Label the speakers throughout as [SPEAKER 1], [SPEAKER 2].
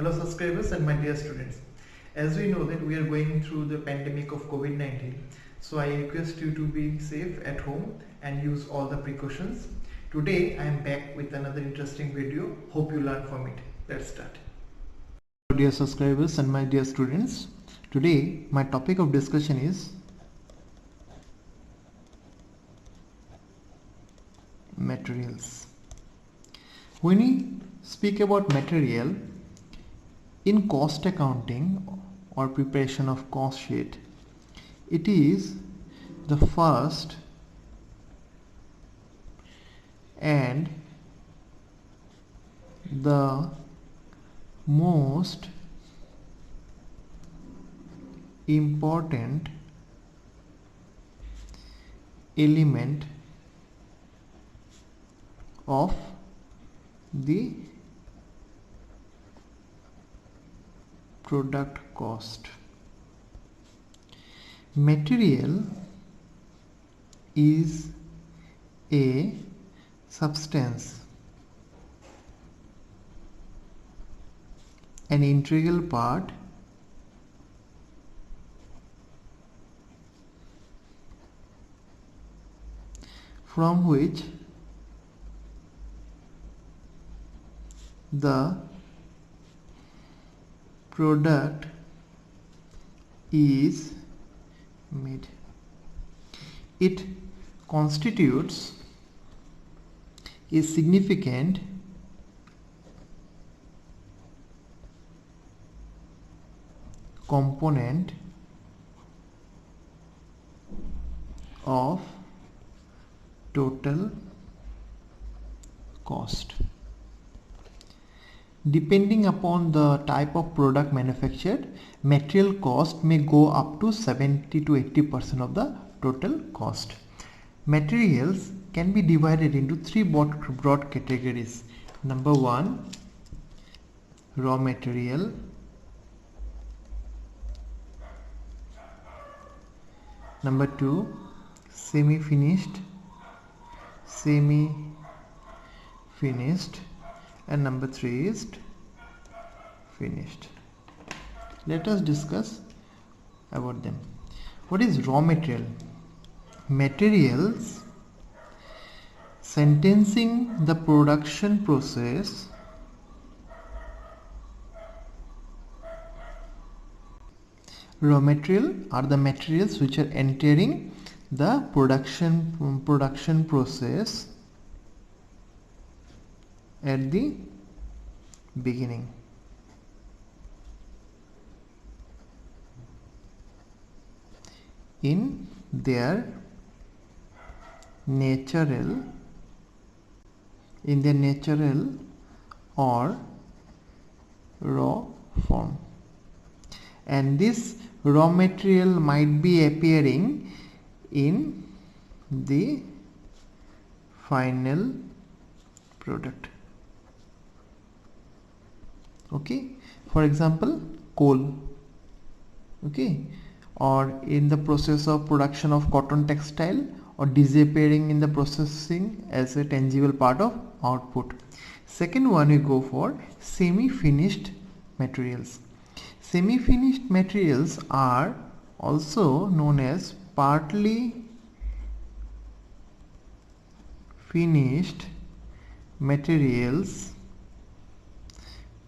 [SPEAKER 1] Hello subscribers and my dear students. As we know that we are going through the pandemic of COVID-19, so I request you to be safe at home and use all the precautions. Today I am back with another interesting video. Hope you learn from it. Let's start. Dear subscribers and my dear students, today my topic of discussion is materials. When we speak about material in cost accounting or preparation of cost sheet, it is the first and the most important element of the product cost. Material is a substance, an integral part from which the product is made. It constitutes a significant component of total cost. Depending upon the type of product manufactured, material cost may go up to 70 to 80% of the total cost. Materials can be divided into three broad categories. Number one, raw material. Number two, semi-finished, and number three is finished. Let us discuss about them. What is raw material? Materials sentencing the production process raw material are the materials which are entering the production process at the beginning. In their natural or raw form, and this raw material might be appearing in the final product. Okay, for example, coal, okay, or in the process of production of cotton textile, or disappearing in the processing as a tangible part of output. Second one, we go for semi-finished materials. Semi-finished materials are also known as partly finished materials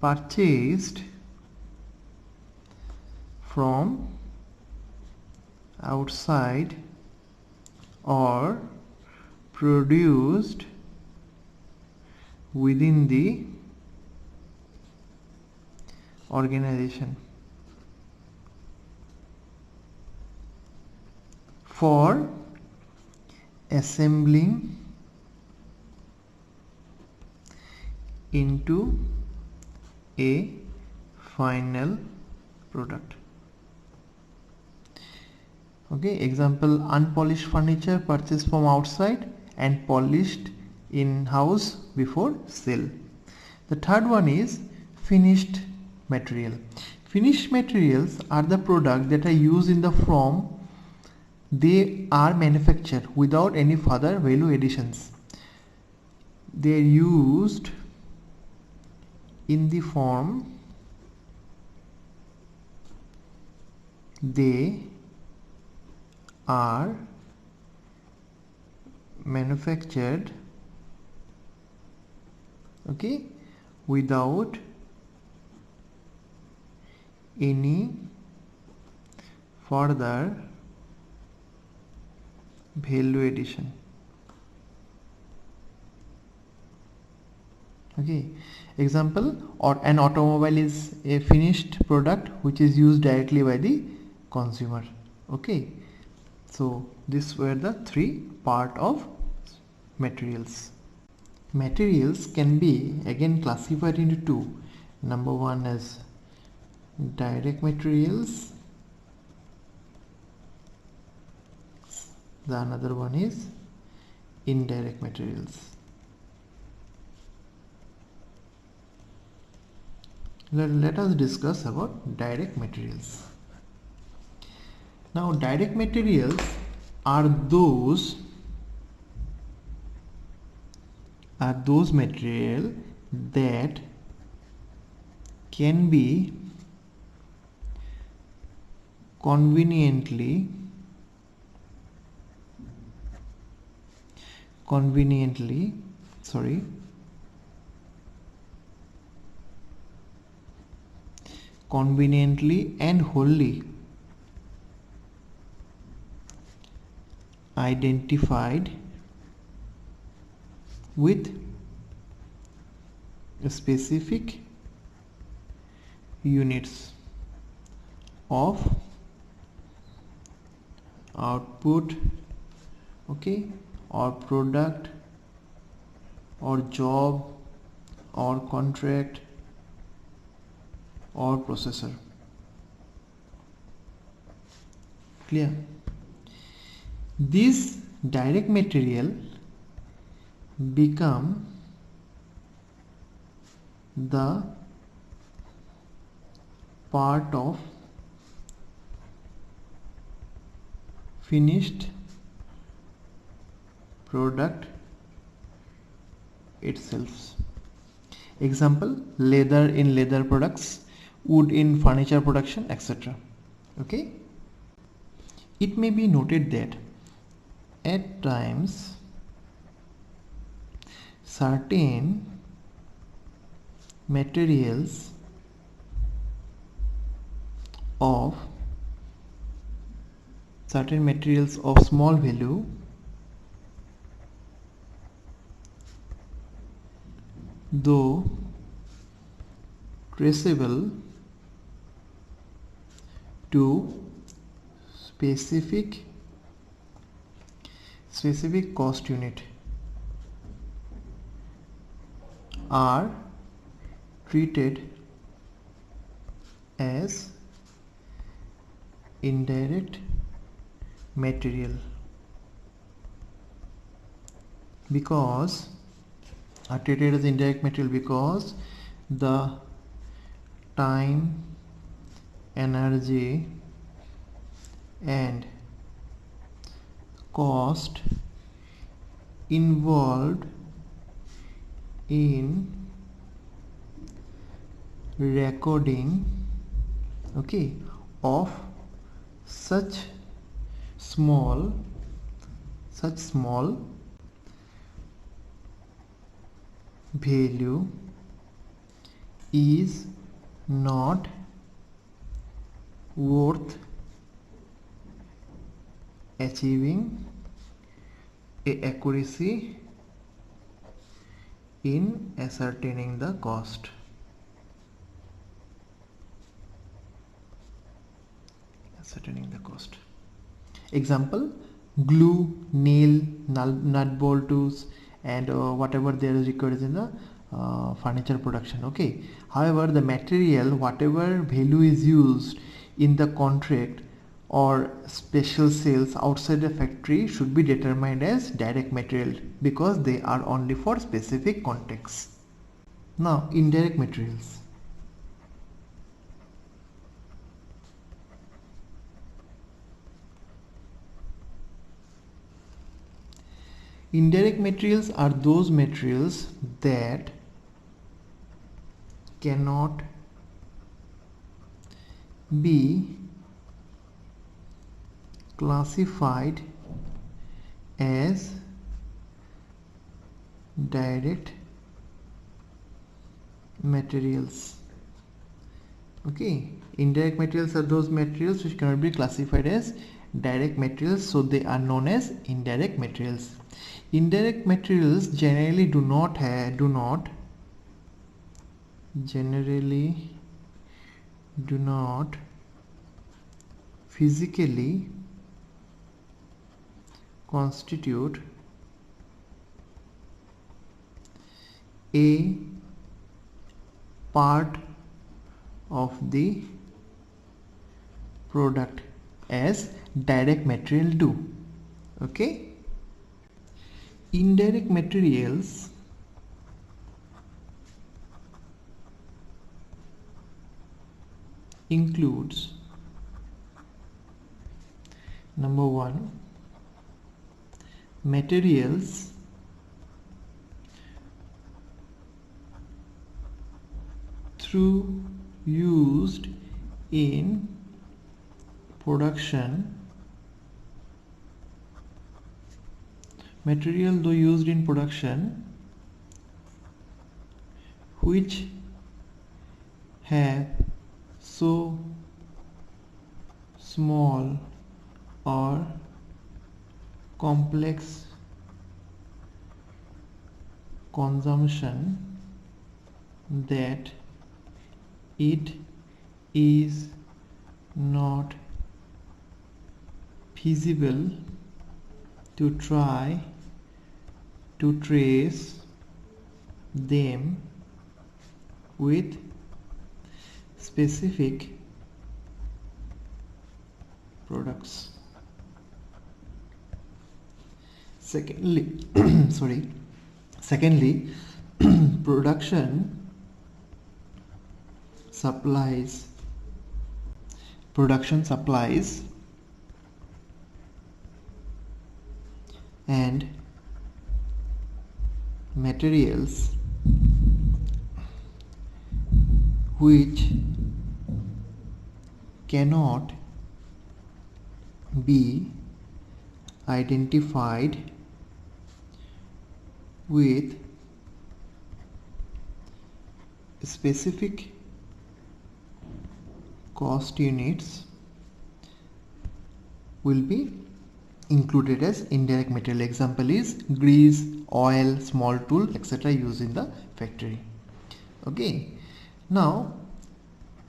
[SPEAKER 1] purchased from outside or produced within the organization for assembling into a final product. Okay, example, unpolished furniture purchased from outside and polished in house before sale. The third one is finished material. Finished materials are the products that are used in the form they are manufactured without any further value additions. They are used in the form they are manufactured, okay, without any further value addition. Okay, example, or an automobile is a finished product which is used directly by the consumer. Okay, so these were the three part of materials. Materials can be again classified into two. Number one is direct materials, the another one is indirect materials. Let us discuss about direct materials. Now direct materials are those material that can be conveniently and wholly identified with specific units of output, okay, or product or job or contract or processor. Clear? This direct material become the part of finished product itself. Example, leather in leather products, wood in furniture production, etc. Okay, it may be noted that at times certain materials of small value though traceable to specific cost unit are treated as indirect material because the time, energy and cost involved in recording, okay, of such small value is not worth achieving a accuracy in ascertaining the cost. Example, glue, nail, nut bolt tools and whatever there is required in the furniture production. Okay, however the material whatever value is used in the contract or special sales outside the factory should be determined as direct material because they are only for specific contexts. Now indirect materials. Indirect materials are those materials that cannot be classified as direct materials. Okay, indirect materials are those materials which cannot be classified as direct materials, so they are known as indirect materials. Indirect materials generally do not physically constitute a part of the product as direct material do. Okay, indirect materials includes number 1, materials through used in production, material though used in production which have so small or complex consumption that it is not feasible to try to trace them with specific products. Secondly, production supplies and materials which cannot be identified with specific cost units will be included as indirect material. Example is grease, oil, small tool, etc. used in the factory. Okay, now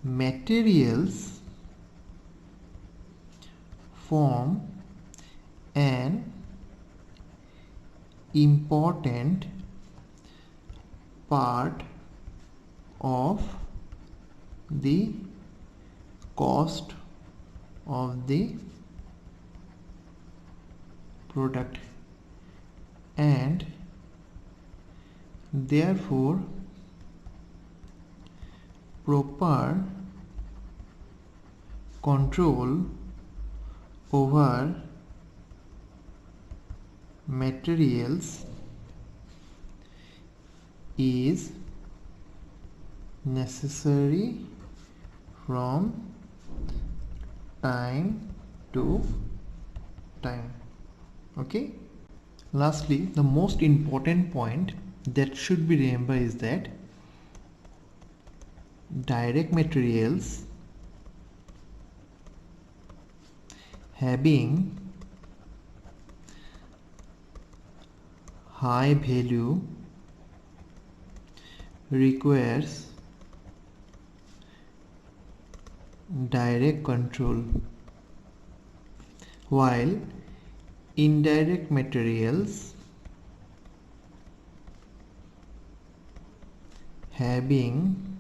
[SPEAKER 1] materials form an important part of the cost of the product, and therefore proper control over materials is necessary from time to time. Okay, lastly, the most important point that should be remembered is that direct materials having high value requires direct control, while indirect materials having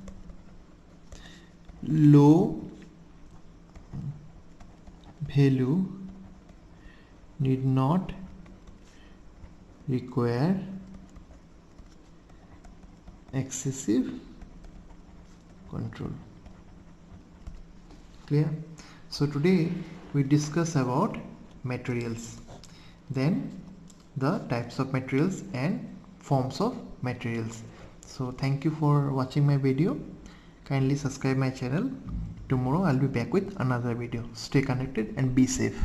[SPEAKER 1] low value need not require excessive control. Clear? So today we discuss about materials, then the types of materials and forms of materials. So thank you for watching my video. Kindly subscribe my channel. Tomorrow I'll be back with another video. Stay connected and be safe.